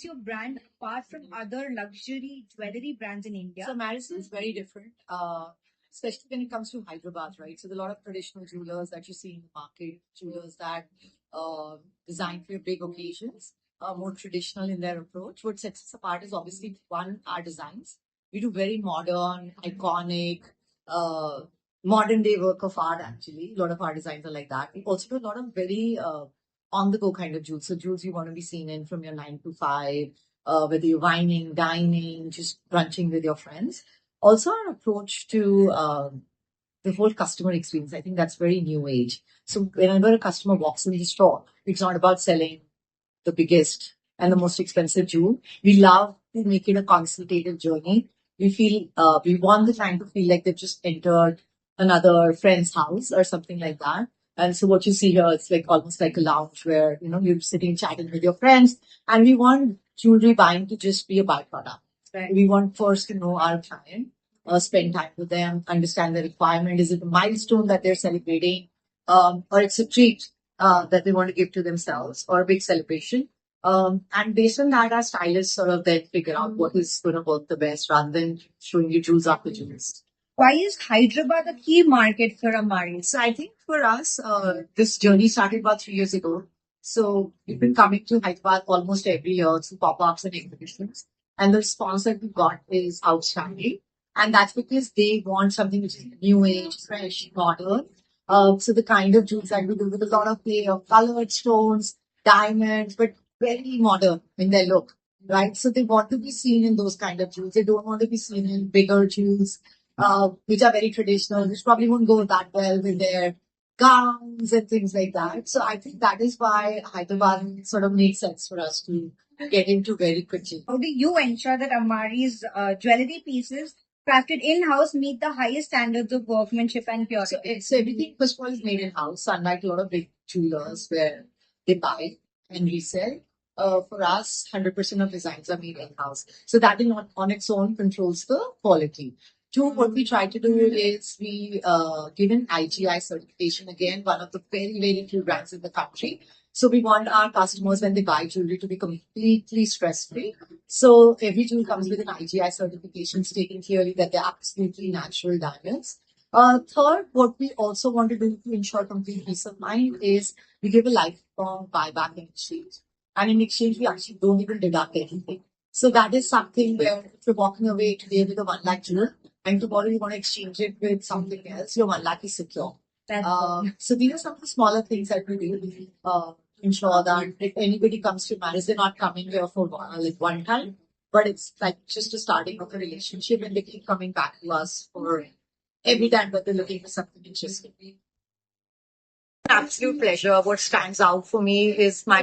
sets your brand apart from other luxury jewelry brands in India? So Madison is very different, especially when it comes to Hyderabad, right? So there are a lot of traditional jewelers that you see in the market, jewelers that design for big occasions, more traditional in their approach. What sets us apart is obviously one, our designs. We do very modern, iconic, uh, modern day work of art. Actually, a lot of our designs are like that. We also do a lot of very on the go kind of jewels. So jewels you want to be seen in from your 9 to 5, whether you're wining, dining, just brunching with your friends. Also, our approach to the whole customer experience, I think that's very new age. So whenever a customer walks in the store, it's not about selling the biggest and the most expensive jewel. We love to make it a consultative journey. We feel we want the client to feel like they've just entered another friend's house or something like that. And so what you see here, it's like almost like a lounge where you're sitting chatting with your friends. And we want jewelry buying to just be a byproduct. Right. We want first to know our client, spend time with them, understand the requirement. Is it a milestone that they're celebrating, or it's a treat that they want to give to themselves, or a big celebration? And based on that, our stylists sort of then figure out what is going to work the best rather than showing you jewels after jewels. Why is Hyderabad a key market for Amari? So I think for us, this journey started about 3 years ago. So we've been coming to Hyderabad almost every year through pop-ups and exhibitions. And the response that we got is outstanding. And that's because they want something which is new age, fresh, modern. So the kind of jewels that we do with a lot of play of colored stones, diamonds, but very modern in their look, right? So they want to be seen in those kind of jewels. They don't want to be seen in bigger jewels, which are very traditional, which probably won't go that well with their gowns and things like that. So I think that is why Hyderabad sort of makes sense for us to get into very quickly. How do you ensure that Amari's jewelry pieces crafted in-house meet the highest standards of workmanship and purity? So everything, first of all, is made in house. Unlike a lot of big jewelers where they buy and resell, for us, 100% of designs are made in house. So that in on its own controls the quality. Two, what we try to do is we give an IGI certification. Again, one of the very, very few brands in the country. So we want our customers, when they buy jewelry, to be completely stress-free. So every jewel comes with an IGI certification stating clearly that they're absolutely natural diamonds. Third, what we also want to do to ensure complete peace of mind is we give a lifelong buyback in exchange. And in exchange, we actually don't even deduct anything. So that is something where if you're walking away today with a 1 lakh jewel and tomorrow you want to exchange it with something else, your 1 lakh is secure. So these are some of the smaller things that we do to ensure that if anybody comes to marriage, they're not coming here for like one time, but it's like just a starting of a relationship, and they keep coming back to us for every time that they're looking for something interesting. Absolute pleasure. What stands out for me is my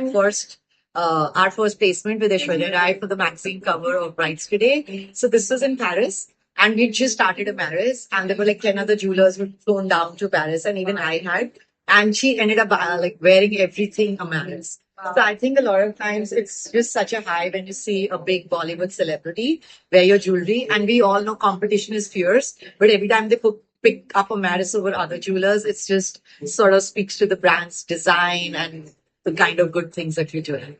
our first placement with Aishwarya Rai for the magazine cover of Brides Today. So this was in Paris, and we just started in Paris, and there were like 10 other jewelers who had flown down to Paris, and even I had. And she ended up like wearing everything Amaris. So I think a lot of times it's just such a high when you see a big Bollywood celebrity wear your jewelry, and we all know competition is fierce, but every time they pick up Amaris over other jewelers, it's just sort of speaks to the brand's design and the kind of good things that you're doing.